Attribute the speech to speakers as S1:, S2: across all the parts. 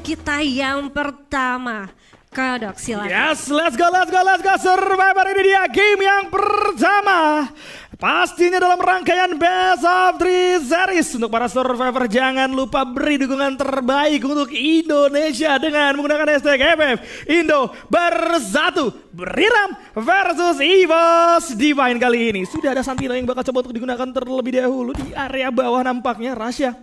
S1: kita yang pertama. Kodok silakan.
S2: Yes, let's go. Survivor ini dia game yang pertama. Pastinya dalam rangkaian Best of 3 Series. Untuk para Survivor jangan lupa beri dukungan terbaik untuk Indonesia dengan menggunakan hashtag FF Indo Bersatu. Beriram versus EVOS Divine kali ini. Sudah ada Santino yang bakal coba untuk digunakan terlebih dahulu di area bawah nampaknya. Rasya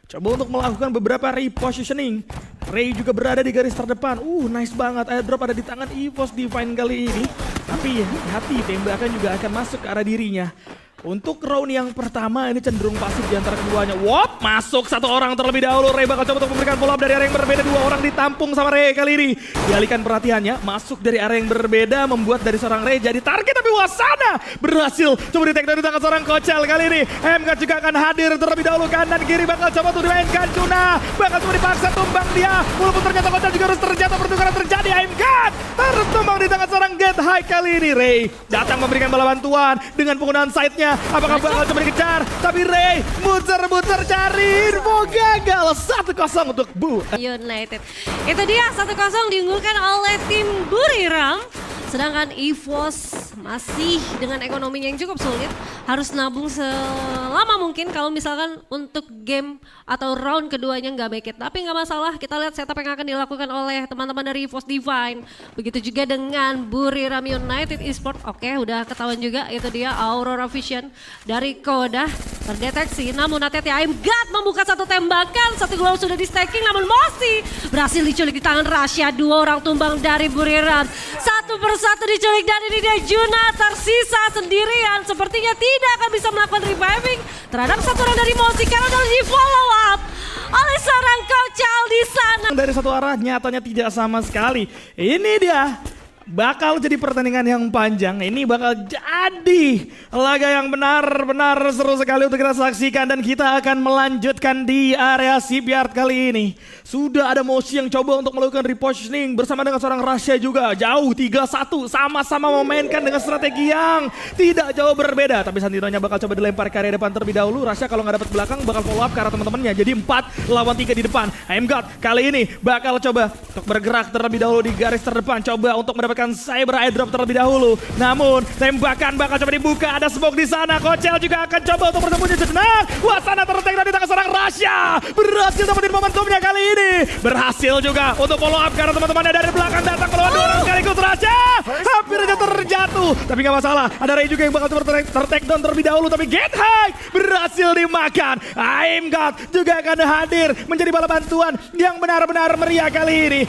S2: coba untuk melakukan beberapa repositioning. Ray juga berada di garis terdepan. Nice banget. Airdrop ada di tangan EVOS Divine kali ini. Tapi hati tembakan juga akan masuk ke arah dirinya. Untuk round yang pertama ini cenderung pasif di antara keduanya. Wop, masuk satu orang terlebih dahulu. Ray bakal coba untuk memberikan follow up dari area yang berbeda. Dua orang ditampung sama Ray kali ini. Dialihkan perhatiannya, masuk dari area yang berbeda. Membuat dari seorang Ray jadi target. Tapi Wasana berhasil coba di take down di tangan seorang Kocel kali ini. MK juga akan hadir terlebih dahulu. Kanan kiri bakal coba untuk dimainkan. Juna bakal coba dipaksa tumbang dia. Walaupun ternyata Kocel juga harus terjatuh. Pertukaran terjadi. MK harus tumbang di tangan seorang Get High kali ini. Ray datang memberikan bala bantuan dengan penggunaan side-nya. Apakah bakal coba dikejar? Tapi Ray muter-muter cari info, gagal. 1-0 untuk Bu
S1: United. Itu dia 1-0 diunggulkan oleh tim Buriram. Sedangkan EVOS masih dengan ekonominya yang cukup sulit. Harus nabung selama mungkin kalau misalkan untuk game atau round keduanya nggak make it. Tapi nggak masalah, kita lihat setup yang akan dilakukan oleh teman-teman dari EVOS Divine. Begitu juga dengan Buriram United Esport. Oke, udah ketahuan juga itu dia Aurora Vision dari Koda. Terdeteksi, namun hati-hati I'm God membuka satu tembakan. Satu gol sudah di stacking namun Mosi berhasil diculik di tangan Rasya. Dua orang tumbang dari Buriram. Satu persatu diculik dan ini dia Juna tersisa sendirian. Sepertinya tidak akan bisa melakukan reviving terhadap satu orang dari Mosi karena harus di follow up oleh seorang Kocel di sana.
S2: Dari satu arah nyatanya tidak sama sekali. Ini dia. Bakal jadi pertandingan yang panjang. Ini bakal jadi laga yang benar-benar seru sekali untuk kita saksikan. Dan kita akan melanjutkan di area shipyard kali ini. Sudah ada Mosi yang coba untuk melakukan repositioning bersama dengan seorang Rasya juga. Jauh 3-1 sama-sama memainkan dengan strategi yang tidak jauh berbeda. Tapi Santinonya bakal coba dilempar ke area depan terlebih dahulu. Rasya kalau nggak dapat belakang bakal follow up ke arah teman-temannya. Jadi 4 lawan 3 di depan. I'm God kali ini bakal coba untuk bergerak terlebih dahulu di garis terdepan. Coba untuk mendapatkan cyber airdrop terlebih dahulu. Namun tembakan bakal coba dibuka. Ada smoke di sana. Kocel juga akan coba untuk bersembunyi sejenak. Wasana terteng dari tangan seorang Rasya. Berhasil dapetin momentumnya kali ini. Berhasil juga untuk follow up karena teman-temannya dari belakang datang melawan dua orang sekaligus. Rasya hampir aja terjatuh. Tapi gak masalah. Ada Ray juga yang bakal coba ter-take down terlebih dahulu. Tapi Get High berhasil dimakan. I'm God juga akan hadir menjadi bala bantuan yang benar-benar meriah kali ini.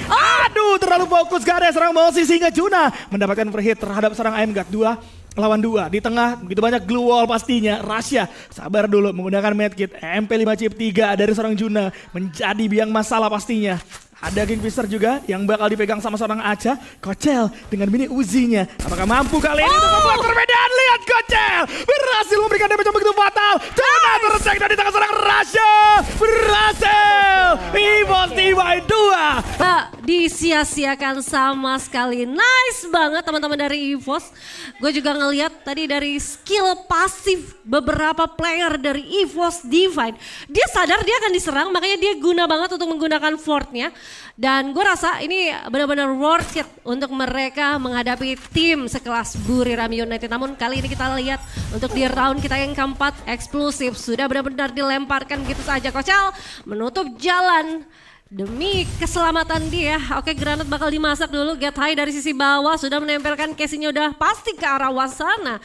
S2: Aduh, terlalu fokus ke area serang Mosi sehingga Juna mendapatkan overhit terhadap serang I'm God. 2 lawan 2 di tengah begitu banyak glue wall pastinya. Rasya sabar dulu menggunakan medkit. MP5 chip 3 dari seorang Juna menjadi biang masalah pastinya. Ada Kingfisher juga yang bakal dipegang sama seorang Aca. Kocel dengan mini Uzinya. Apakah mampu kali ini untuk membuat perbedaan? Lihat Kocel berhasil memberikan damage yang begitu fatal. Juna tercek dari tangan seorang Rasya. Berhasil. EVOS Divine 2.
S1: Disia-siakan sama sekali. Nice banget teman-teman dari EVOS. Gue juga ngeliat tadi dari skill pasif beberapa player dari EVOS Divine. Dia sadar dia akan diserang, makanya dia guna banget untuk menggunakan Fort-nya. Dan gue rasa ini benar-benar worth it untuk mereka menghadapi tim sekelas Buriram United. Namun kali ini kita lihat untuk di round kita yang keempat, eksplosif sudah benar-benar dilemparkan begitu saja. Kocel menutup jalan demi keselamatan dia. Oke, granat bakal dimasak dulu. Get High dari sisi bawah sudah menempelkan casingnya udah pasti ke arah Wasana.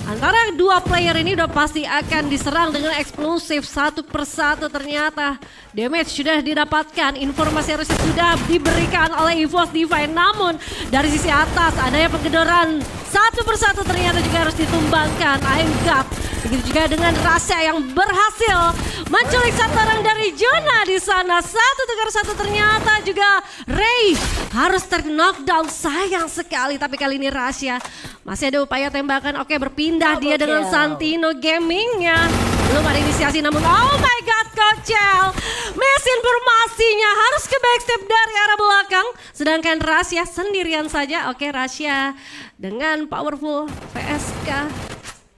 S1: Antara dua player ini udah pasti akan diserang dengan eksplosif satu persatu. Ternyata damage sudah didapatkan. Informasi harusnya sudah diberikan oleh EVOS Divine. Namun dari sisi atas adanya pengedoran satu persatu ternyata juga harus ditumbangkan. I'm God. Begitu juga dengan Rasya yang berhasil menculik satu orang dari Juna di sana. 1-1 ternyata juga Ray harus knockdown. Sayang sekali, tapi kali ini Rasya masih ada upaya tembakan. Oke, berpindah dia dengan Santino gamingnya. Belum ada inisiasi namun oh my God, Kocel misinformasinya harus ke backstep dari arah belakang. Sedangkan Rasya sendirian saja. Oke, Rasya dengan powerful PSK.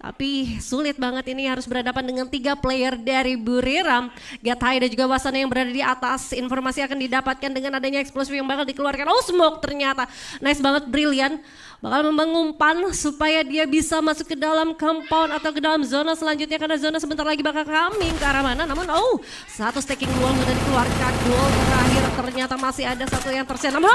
S1: Tapi sulit banget ini harus berhadapan dengan 3 player dari Buriram. Gatai dan juga Wasana yang berada di atas. Informasi akan didapatkan dengan adanya eksplosif yang bakal dikeluarkan. Oh, smoke ternyata. Nice banget, brilian. Bakal mengumpan supaya dia bisa masuk ke dalam compound atau ke dalam zona selanjutnya. Karena zona sebentar lagi bakal coming ke arah mana. Namun satu stacking wall sudah dikeluarkan. Goal terakhir ternyata masih ada satu yang tersen. Namun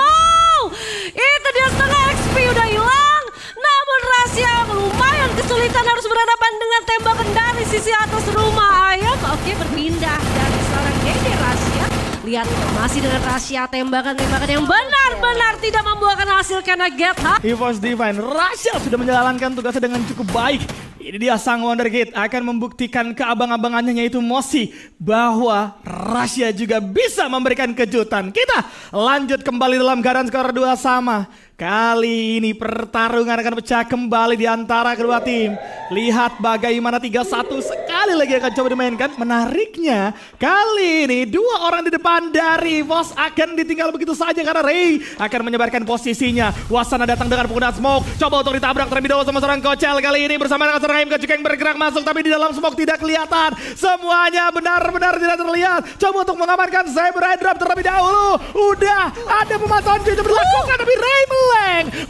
S1: itu dia setengah XP udah hilang. Namun Rasya lumayan kesulitan harus berhadapan dengan tembakan dari sisi atas rumah ayam. Oke, berpindah dari seorang Dede Rasya. Lihat masih dengan Rasya tembakan-tembakan yang benar-benar tidak membuahkan hasil karena get high.
S2: EVOS Divine, Rasya sudah menjalankan tugasnya dengan cukup baik. Ini dia sang Wonderkid akan membuktikan ke abang-abangannya yaitu Mosi bahwa Rasya juga bisa memberikan kejutan. Kita lanjut kembali dalam keadaan skor 2 sama. Kali ini pertarungan akan pecah kembali di antara kedua tim. Lihat bagaimana 3-1 sekali lagi akan coba dimainkan. Menariknya kali ini 2 orang di depan dari EVOS akan ditinggal begitu saja karena Ray akan menyebarkan posisinya. Wasana datang dengan penggunaan smoke. Coba untuk ditabrak terlebih dahulu sama seorang Kocel kali ini bersama dengan seorang MK juga yang bergerak masuk tapi di dalam smoke tidak kelihatan. Semuanya benar-benar tidak terlihat. Coba untuk mengamankan Cyber Drop terlebih dahulu. Udah ada pemantauan juga berlakukan tapi Ray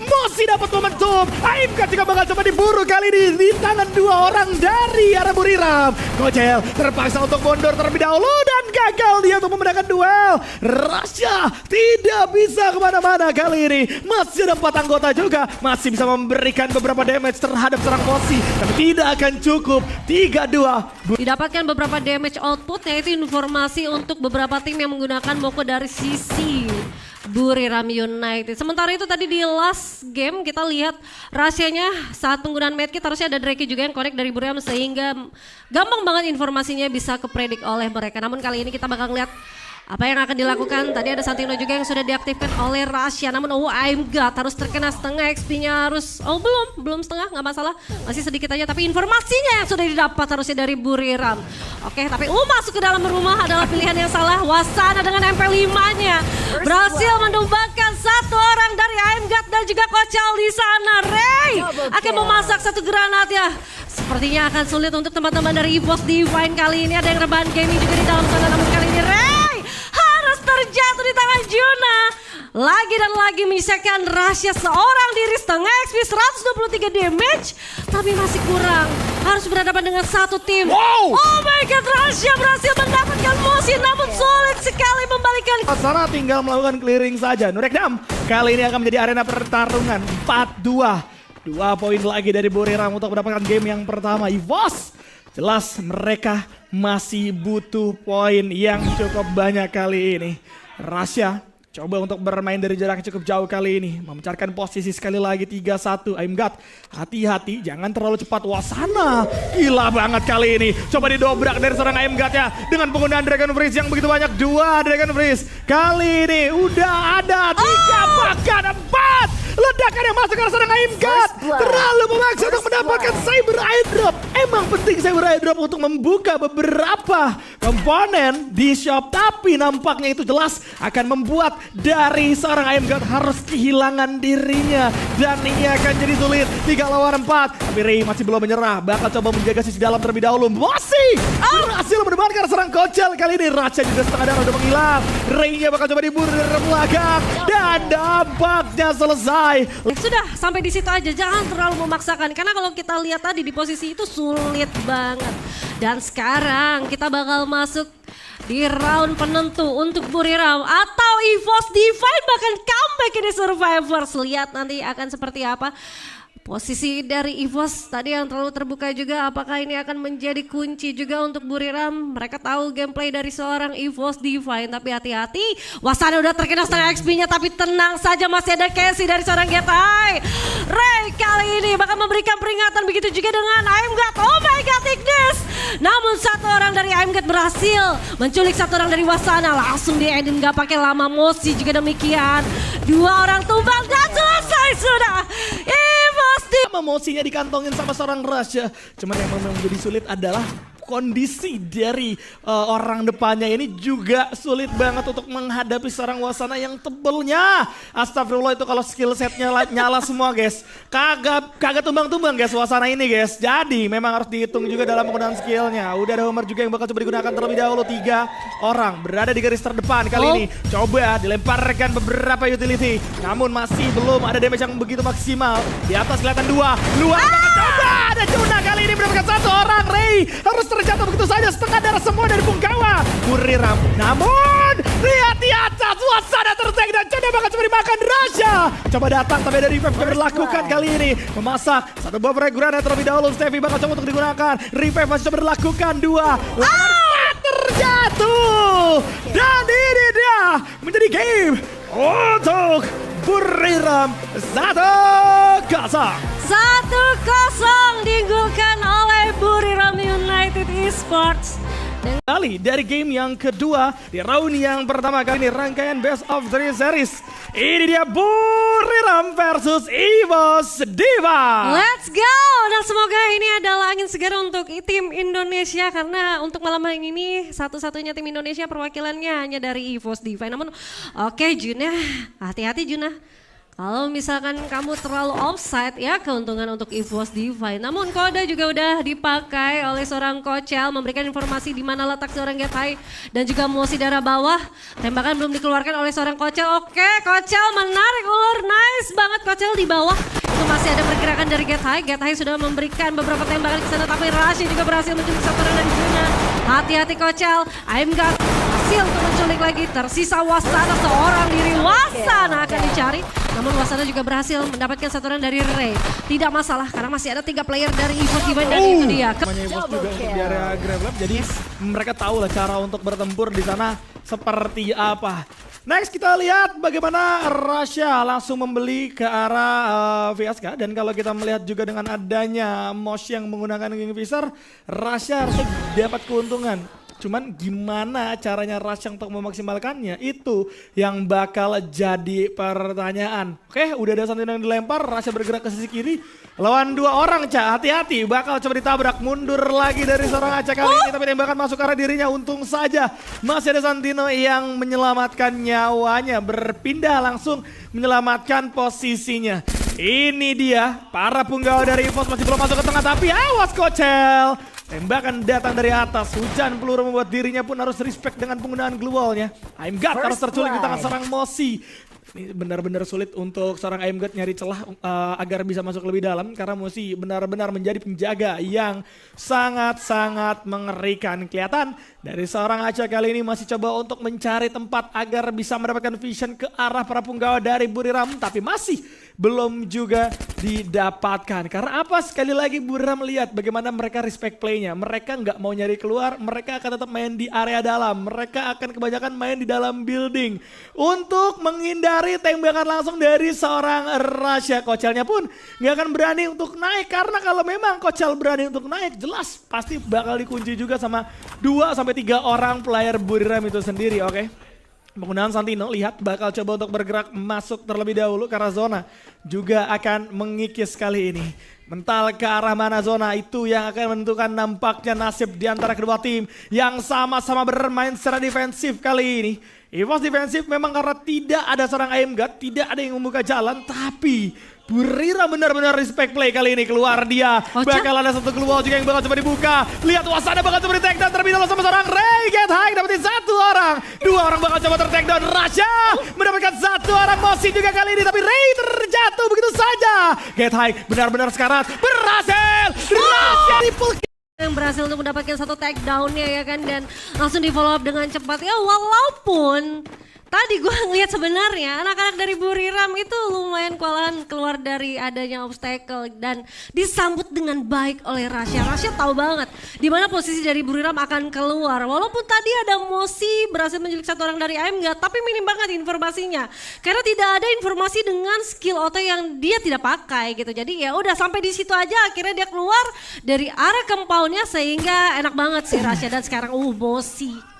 S2: Mosi dapat momentum. AIMK juga bakal coba diburu kali ini di tangan 2 orang dari arah Buriram. Kocel terpaksa untuk mundur terlebih dahulu dan gagal dia untuk memenangkan duel. Rasya tidak bisa kemana-mana kali ini. Masih ada 4 anggota juga. Masih bisa memberikan beberapa damage terhadap serang Mosi. Tapi tidak akan cukup. 3-2.
S1: Didapatkan beberapa damage output yaitu informasi untuk beberapa tim yang menggunakan Moko dari sisi Buriram United. Sementara itu tadi di last game kita lihat rahasianya saat penggunaan medkit harusnya ada Drake juga yang connect dari Buriram sehingga gampang banget informasinya bisa kepredik oleh mereka. Namun kali ini kita bakal lihat apa yang akan dilakukan. Tadi ada Santino juga yang sudah diaktifkan oleh Rasya. Namun I'm God harus terkena setengah XP-nya harus. Belum setengah, nggak masalah. Masih sedikit aja tapi informasinya yang sudah didapat harusnya dari Buriram. Oke, tapi masuk ke dalam rumah adalah pilihan yang salah. Wasana dengan MP5-nya berhasil menumbangkan 1 orang dari I'm God dan juga Kocel di sana. Ray akan memasak 1 granat ya. Sepertinya akan sulit untuk teman-teman dari EVOS Divine kali ini. Ada yang rebahan gaming juga di dalam sana. Namun kali ini Ray harus terjatuh di tangan Juna. Lagi dan lagi menyisakan Rasya seorang diri setengah XP 123 damage. Tapi masih kurang. Harus berhadapan dengan 1 tim.
S2: Wow.
S1: Oh my god, Rasya berhasil mendapatkan Mosi. Namun sulit sekali membalikan.
S2: Wasana tinggal melakukan clearing saja. Nurekdam kali ini akan menjadi arena pertarungan 4-2. 2 poin lagi dari Buriram untuk mendapatkan game yang pertama. EVOS jelas mereka masih butuh poin yang cukup banyak kali ini. Rasya coba untuk bermain dari jarak cukup jauh kali ini. Memencarkan posisi sekali lagi 3-1. I'm God, hati-hati jangan terlalu cepat. Wasana gila banget kali ini. Coba didobrak dari seorang I'm God ya. Dengan penggunaan Dragon Freeze yang begitu banyak. 2 Dragon Freeze. Kali ini udah ada 3 bahkan 4. Ledakan yang masuk ke seorang I'm God. Terlalu memaksa untuk mendapatkan Cyber Drop. Emang penting Cyber Drop untuk membuka beberapa komponen di shop. Tapi nampaknya itu jelas akan membuat dari seorang I'm God harus kehilangan dirinya. Dan ini akan jadi sulit. 3 lawan 4. Tapi Ray masih belum menyerah. Bakal coba menjaga sisi dalam terlebih dahulu. Masih berhasil mendebarkan serang Kocel. Kali ini Rasya juga setengah darah udah menghilang. Ray-nya bakal coba diburu dari belakang. Dan dampaknya selesai.
S1: Sudah sampai di situ aja, jangan terlalu memaksakan karena kalau kita lihat tadi di posisi itu sulit banget. Dan sekarang kita bakal masuk di round penentu untuk Buriram atau EVOS Divine bahkan comeback ini Survivors. Lihat nanti akan seperti apa. Posisi dari EVOS tadi yang terlalu terbuka juga, apakah ini akan menjadi kunci juga untuk Buriram? Mereka tahu gameplay dari seorang EVOS Divine, tapi hati-hati. Wasana udah terkena setengah XP-nya, tapi tenang saja masih ada Casey dari seorang Getai. Ray kali ini bakal memberikan peringatan, begitu juga dengan I'm God. Oh my god, Ignis! Namun 1 orang dari I'm God berhasil menculik 1 orang dari Wasana, langsung di-ending gak pakai lama. Mosi juga demikian. 2 orang tumbang dan selesai sudah. Emosinya dikantongin sama seorang Rasya. Cuman yang memang menjadi sulit adalah
S2: kondisi dari orang depannya ini juga sulit banget untuk menghadapi seorang Wasana yang tebelnya. Astagfirullah, itu kalau skill setnya nyala semua guys. Kagak tumbang-tumbang guys Wasana ini guys. Jadi memang harus dihitung juga dalam penggunaan skillnya. Udah ada Homer juga yang bakal coba digunakan terlebih dahulu. 3 orang berada di garis terdepan kali ini. Coba dilemparkan beberapa utility. Namun masih belum ada damage yang begitu maksimal. Di atas kelihatan 2. Luar coba. Ada Juna kali ini mendapatkan 1 orang. Ray harus terjatuh begitu saja. Setengah darah semua dari Punggawa. Buriram. Namun lihat di atas Wasana tertag dan Juna bakal coba dimakan Raja. Coba datang tapi ada revive yang berlakukan kali ini. Memasak 1 buah frag granat terlebih dahulu. Steffi bakal coba untuk digunakan. Revive masih coba berlakukan 2. Terjatuh. Dan ini dia menjadi game untuk Buriram 1-0.
S1: 1-0 diunggulkan oleh Buriram United Esports.
S2: Kali dari game yang kedua di round yang pertama kali ini rangkaian best of 3 series. Ini dia Buriram versus EVOS Diva.
S1: Let's go! Dan semoga ini adalah angin segar untuk tim Indonesia karena untuk malam hari ini satu-satunya tim Indonesia perwakilannya hanya dari EVOS Diva. Namun oke Juna, hati-hati Juna. Kalau misalkan kamu terlalu offside ya keuntungan untuk EVOS Divine. Namun kode juga udah dipakai oleh seorang Kochel memberikan informasi di mana letak seorang Gethai dan juga Mosi darah bawah. Tembakan belum dikeluarkan oleh seorang Kochel. Oke, Kochel menarik ulur. Nice banget Kochel di bawah. Itu masih ada pergerakan dari Gethai. Gethai sudah memberikan beberapa tembakan ke sana tapi Rashi juga berhasil menculik satu orang dari Juna. Hati-hati Kochel. Aimgat berhasil untuk menculik lagi. Tersisa Wasana, seorang diri Wasana akan dicari. Namun Wasana juga berhasil mendapatkan satu orang dari Ray. Tidak masalah karena masih ada 3 player dari EVOS Divine dan itu dia.
S2: Namanya EVOS juga untuk di area Grab Lab. Jadi mereka tahu lah cara untuk bertempur di sana seperti apa. Next kita lihat bagaimana Rasha langsung membeli ke arah VSK. Dan kalau kita melihat juga dengan adanya Mosh yang menggunakan Kingfisher, Rasha harusnya dapat keuntungan. Cuman gimana caranya Rasha untuk memaksimalkannya itu yang bakal jadi pertanyaan. Oke, udah ada Santino yang dilempar, Rasha bergerak ke sisi kiri. Lawan 2 orang, Ca. Hati-hati, bakal coba ditabrak. Mundur lagi dari seorang Aca kali ini, tapi tembakan masuk ke arah dirinya. Untung saja masih ada Santino yang menyelamatkan nyawanya. Berpindah langsung menyelamatkan posisinya. Ini dia, para punggawa dari EVOS masih belum masuk ke tengah, tapi awas Kochel. Tembakan datang dari atas, hujan peluru membuat dirinya pun harus respect dengan penggunaan glue wall-nya. Aimgat harus terculik di tangan seorang Mosi. Ini benar-benar sulit untuk seorang Aimgat nyari celah agar bisa masuk lebih dalam. Karena Mosi benar-benar menjadi penjaga yang sangat-sangat mengerikan. Kelihatan dari seorang Aca kali ini masih coba untuk mencari tempat agar bisa mendapatkan vision ke arah para punggawa dari Buriram. Tapi masih belum juga didapatkan. Karena apa? Sekali lagi Buriram lihat bagaimana mereka respect play-nya. Mereka nggak mau nyari keluar, mereka akan tetap main di area dalam. Mereka akan kebanyakan main di dalam building. Untuk menghindari tembakan langsung dari seorang Rasha. Kochelnya pun nggak akan berani untuk naik. Karena kalau memang Kochel berani untuk naik, jelas pasti bakal dikunci juga sama 2-3 orang player Buriram itu sendiri, oke? Penggunaan Santino, lihat bakal coba untuk bergerak masuk terlebih dahulu karena zona juga akan mengikis kali ini. Mental ke arah mana zona itu yang akan menentukan nampaknya nasib di antara kedua tim yang sama-sama bermain secara defensif kali ini. EVOS defensif memang karena tidak ada seorang Aimgat, tidak ada yang membuka jalan, tapi Buriram benar-benar respect play kali ini. Keluar dia, bakal ada satu keluar juga yang bakal coba dibuka. Lihat Wasana bakal coba di-take down terlebih dahulu sama seorang Ray. Gethai dapetin 1 orang, 2 orang bakal coba ter-take down. Rasha mendapatkan 1 orang. Mosi juga kali ini, tapi Ray terjatuh begitu saja. Gethai benar-benar sekarat, berhasil. Rasha triple
S1: yang berhasil untuk mendapatkan satu takedown-nya ya kan, dan langsung di follow up dengan cepat ya. Walaupun tadi gue ngeliat sebenarnya anak-anak dari Buriram itu lumayan kewalahan keluar dari adanya obstacle dan disambut dengan baik oleh Rasha. Rasha tahu banget di mana posisi dari Buriram akan keluar. Walaupun tadi ada Mosi berhasil menculik 1 orang dari Aimgat, tapi minim banget informasinya. Karena tidak ada informasi dengan skill auto yang dia tidak pakai gitu. Jadi ya udah sampai di situ aja, akhirnya dia keluar dari arah compound-nya sehingga enak banget sih Rasha. Dan sekarang Mosi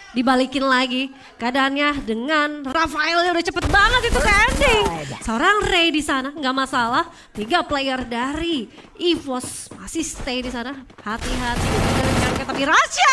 S1: dibalikin lagi keadaannya dengan Rafael udah cepet banget itu ke ending. Seorang Ray di sana nggak masalah. 3 player dari EVOS masih stay di sana. Hati-hati dengan tapi Rasha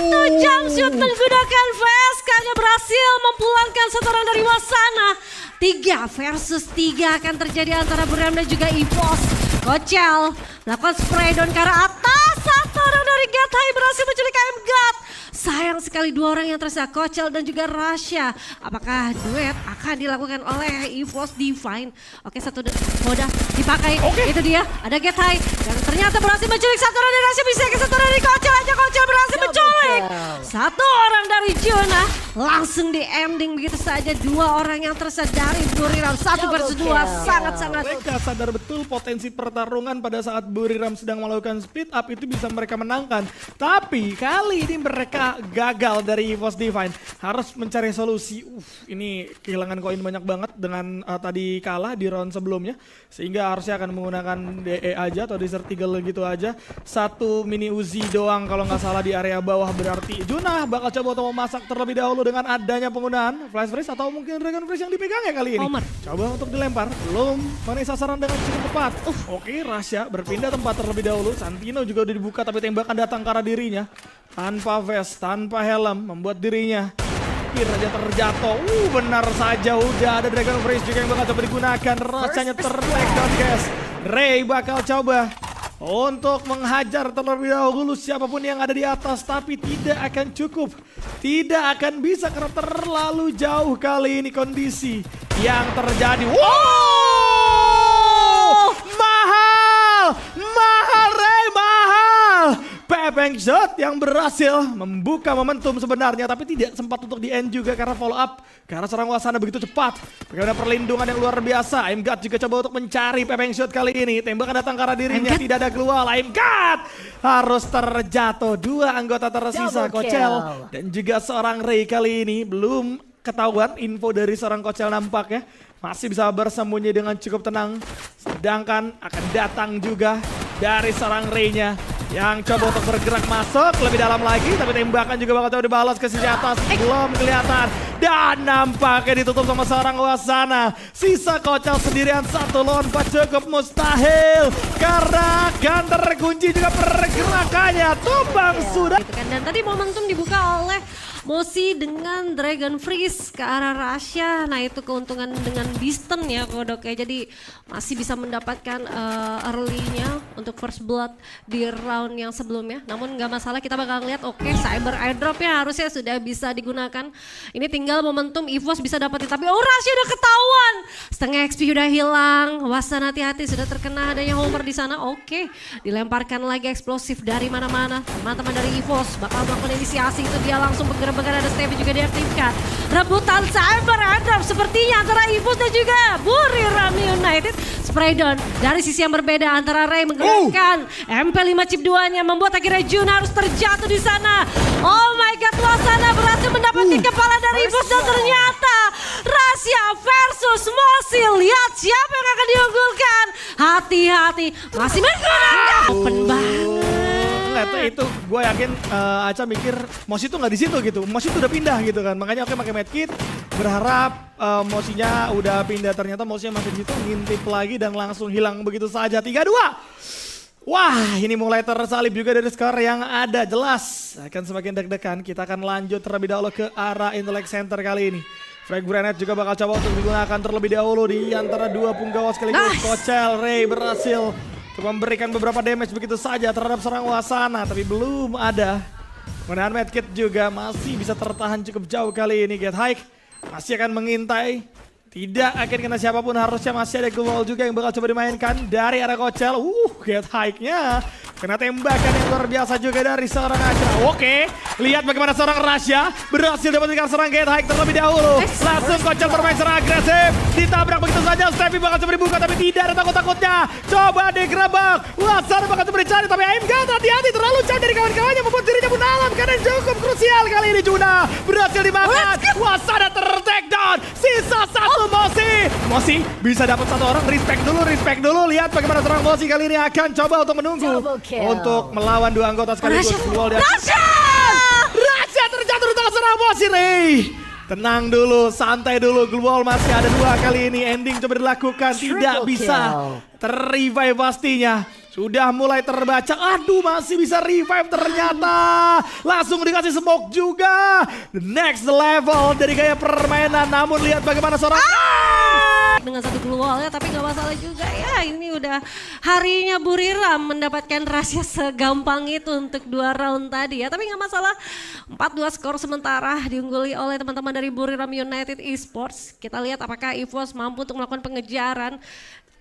S1: 1 jump shoot menggunakan VSK-nya berhasil mempulangkan satu orang dari Wasana. 3 versus 3 akan terjadi antara Buriram dan juga EVOS. Kochel melakukan spray down ke arah atas. Satu orang dari Gethai berhasil menculik God. Sayang sekali 2 orang yang tersisa, Kochel dan juga Rasha. Apakah duet akan dilakukan oleh EVOS Divine? Oke, satu moda dipakai. Itu dia, ada Gethai yang ternyata berhasil menculik satu orang dari Rasha. Bisa ke satu orang dari Kochel aja, Kochel berhasil menculik satu orang dari Juna. Langsung di ending begitu saja. 2 orang yang tersisa dari Buriram. 1 versus 2 sangat-sangat.
S2: Mereka sadar betul potensi pertarungan pada saat Buriram sedang melakukan speed up itu bisa mereka menangkan. Tapi kali ini mereka gagal dari EVOS Divine. Harus mencari solusi. Ini kehilangan koin banyak banget dengan tadi kalah di round sebelumnya. Sehingga harusnya akan menggunakan DE aja atau Desert Eagle gitu aja. 1 mini Uzi doang kalau nggak salah di area bawah. Berarti Juna bakal coba untuk memasak terlebih dahulu dengan adanya penggunaan Flash Freeze atau mungkin Dragon Freeze yang dipegang ya kali ini.
S1: Homer.
S2: Coba untuk dilempar. Belum mengenai sasaran dengan cukup tepat. Oke, Rasha berpindah tempat terlebih dahulu. Santino juga udah dibuka tapi tembakan datang ke arah dirinya. Tanpa vest, tanpa helm, membuat dirinya hampir aja terjatuh. Benar saja udah ada Dragon Freeze juga yang bakal coba digunakan. Rasanya ter-takedown guys. Ray bakal coba untuk menghajar terlebih dahulu siapapun yang ada di atas. Tapi tidak akan cukup. Tidak akan bisa karena terlalu jauh kali ini kondisi yang terjadi. Wow! Mahal! Mahal Ray, mahal! Pepeng shot yang berhasil membuka momentum sebenarnya, tapi tidak sempat untuk di-end juga karena follow up. Karena seorang Wasana begitu cepat. Bagaimana perlindungan yang luar biasa. Aimgat juga coba untuk mencari Pepeng shot kali ini. Tembakan datang ke arah dirinya, tidak ada keluar. Aimgat harus terjatuh. 2 anggota tersisa, Kochel dan juga seorang Ray kali ini. Belum ketahuan info dari seorang Kochel nampaknya. Masih bisa bersembunyi dengan cukup tenang. Sedangkan akan datang juga dari seorang Ray-nya yang coba untuk bergerak masuk lebih dalam lagi, tapi tembakan juga bakal coba dibalas ke sisi atas, belum kelihatan. Dan nampaknya ditutup sama seorang Wasana. Sisa Kochel sendirian 1 lawan 4 cukup mustahil karena akan terkunci juga pergerakannya. Tumbang sudah.
S1: Gitu kan. Dan tadi momentum dibuka oleh Mosi dengan Dragon Freeze ke arah Rasha. Nah itu keuntungan dengan Beaston ya kodoknya. Jadi masih bisa mendapatkan early-nya untuk first blood di round yang sebelumnya. Namun nggak masalah, kita bakal lihat oke, cyber airdropnya harusnya sudah bisa digunakan. Ini tinggal momentum EVOS bisa dapetin. Tapi Rasha udah ketahuan. Setengah XP udah hilang. Wasana hati-hati, sudah terkena adanya Homer di sana. Oke, dilemparkan lagi eksplosif dari mana-mana. Teman-teman dari EVOS bakal melakukan inisiasi, itu dia langsung bergerak. Bahkan ada Stevie juga diaktifkan. Rebutan cyber airdrop sepertinya antara EVOS dan juga Buriram United. Spray down dari sisi yang berbeda antara Ray menggerakkan MP5 chip 2-nya membuat akhirnya Jun harus terjatuh di sana. Oh my god, Wasana berhasil mendapatkan kepala dari EVOS dan ternyata Rasha versus Mosi. Lihat siapa yang akan diunggulkan. Hati-hati, masih menggunakan. Open banget.
S2: Itu gue yakin Aca mikir Mosi tuh nggak di situ gitu. Mosi tuh udah pindah gitu kan. Makanya oke pakai medkit, berharap Mosinya udah pindah. Ternyata Mosinya masih di situ, ngintip lagi dan langsung hilang begitu saja. 3-2. Wah, ini mulai tersalib juga dari skor yang ada. Jelas akan semakin deg-degan. Kita akan lanjut terlebih dahulu ke arah Intellect Center kali ini. Frag Grenade juga bakal coba untuk digunakan terlebih dahulu di antara 2 punggawa sekaligus. Kochel, Ray berhasil memberikan beberapa damage begitu saja terhadap seorang Wasana, tapi belum ada. Kemudian medkit juga masih bisa tertahan cukup jauh kali ini. Gethai masih akan mengintai. Tidak akan kena siapapun, harusnya masih ada global juga yang bakal coba dimainkan dari arah Kochel. Gethai-nya kena tembakan yang luar biasa juga dari seorang Aca. Oke, lihat bagaimana seorang Rasha berhasil dapatkan seorang Gethai terlebih dahulu. Langsung Kochel bermain secara agresif. Ditabrak begitu saja, Stevie bakal coba dibuka tapi tidak ada takut-takutnya. Coba digerebek. Wasana bakal coba dicari tapi Aimgat hati-hati terlalu jauh dari kawan-kawannya membuat dirinya pun alam. Karena cukup krusial kali ini Juna. Berhasil dimakan. Wasana ter-takedown. Sisa 1 Mosi bisa dapat 1 orang. Respect dulu. Lihat bagaimana seorang Mosi kali ini akan coba untuk menunggu untuk melawan 2 anggota sekaligus. Rasha terjatuh di tangan seorang Mosi. Ray, tenang dulu, santai dulu. Global masih ada 2 kali ini. Ending coba dilakukan, tidak bisa ter-revive pastinya. Sudah mulai terbaca. Aduh, masih bisa revive ternyata. Langsung dikasih smoke juga. The next level dari gaya permainan. Namun lihat bagaimana seorang
S1: dengan satu glue wall ya, tapi nggak masalah juga ya. Ini udah harinya Buriram mendapatkan rahasia segampang itu untuk 2 round tadi ya. Tapi nggak masalah, 4-2 skor sementara diungguli oleh teman-teman dari Buriram United Esports. Kita lihat apakah EVOS mampu untuk melakukan pengejaran.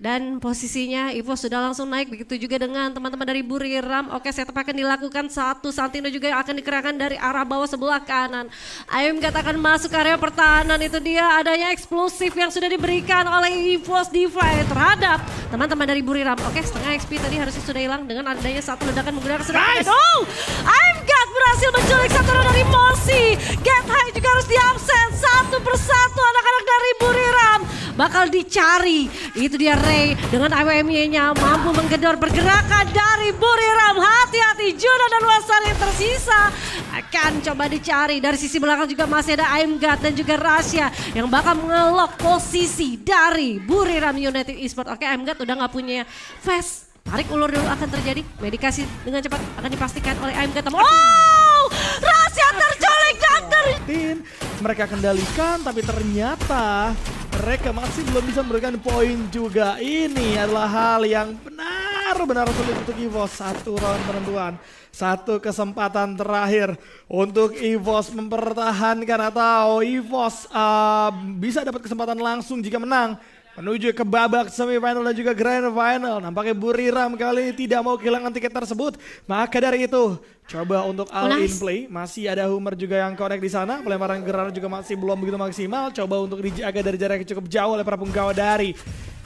S1: Dan posisinya EVOS sudah langsung naik, begitu juga dengan teman-teman dari Buriram. Oke, setup akan dilakukan, satu Santino juga yang akan dikerahkan dari arah bawah sebelah kanan. IMGAT akan masuk area pertahanan, itu dia adanya eksplosif yang sudah diberikan oleh EVOS Divine terhadap teman-teman dari Buriram. Oke, setengah XP tadi harusnya sudah hilang dengan adanya satu ledakan menggunakan serangan. Oh, IMGAT berhasil menculik satu orang dari Mosi. Get High juga harus diabsen, satu persatu anak-anak dari Buriram bakal dicari. Itu dia Ray dengan AWM-nya mampu menggedor pergerakan dari Buriram. Hati-hati, Juno dan Wasan yang tersisa akan coba dicari. Dari sisi belakang juga masih ada IMGAT dan juga Rasya yang bakal mengelok posisi dari Buriram United Esports. Oke, IMGAT udah gak punya fast. Tarik ulur dulu akan terjadi. Medikasi dengan cepat akan dipastikan oleh IMGAT. Oh, Rasya terculik dan
S2: mereka kendalikan, tapi ternyata mereka masih belum bisa memberikan poin juga. Ini adalah hal yang benar-benar sulit untuk EVOS. Satu round penentuan, satu kesempatan terakhir untuk EVOS mempertahankan atau EVOS bisa dapat kesempatan langsung jika menang menuju ke babak semifinal dan juga grand final. Nampaknya Buriram kali ini tidak mau kehilangan tiket tersebut. Maka dari itu coba untuk all in play. Masih ada Hummer juga yang connect di sana. Pelemparan Gerard juga masih belum begitu maksimal. Coba untuk dijaga dari jarak yang cukup jauh oleh para penggawa dari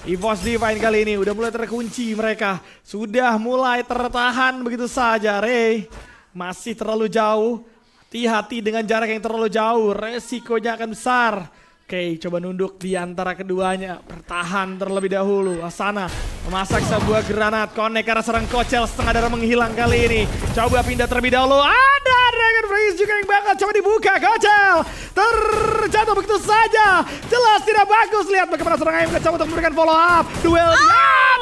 S2: EVOS Divine kali ini. Udah mulai terkunci mereka. Sudah mulai tertahan begitu saja. Ray masih terlalu jauh. Hati-hati dengan jarak yang terlalu jauh. Resikonya akan besar. Oke, coba nunduk di antara keduanya. Bertahan terlebih dahulu. Asana memasak sebuah granat. Connect ke arah serang Kocel. Setengah darah menghilang kali ini. Coba pindah terlebih dahulu. Ada Dragon Freeze juga yang bakal coba dibuka. Kocel terjatuh begitu saja. Jelas tidak bagus. Lihat bagaimana serang IMGAT coba untuk memberikan follow up. Duel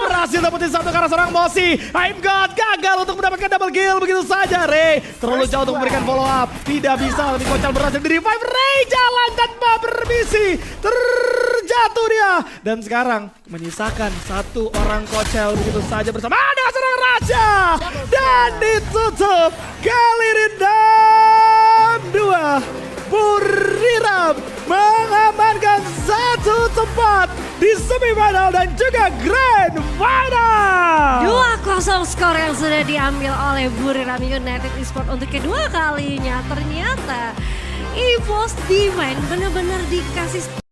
S2: berhasil dapetin satu ke arah serang Mosi. IMGAT gagal untuk mendapatkan double kill begitu saja. Ray terlalu jauh untuk memberikan follow up. Tidak bisa. Tapi Kocel berhasil di revive. Ray jalan tanpa permisi. Terjatuh dia. Dan sekarang menyisakan satu orang Kocel begitu saja bersama ada serang Raja. Dan ditutup kali ini 6-2. Buriram mengamankan satu tempat di semifinal dan juga grand final.
S1: 2-0 skor yang sudah diambil oleh Buriram United Esports untuk kedua kalinya. Ternyata EVOS Divine benar-benar dikasih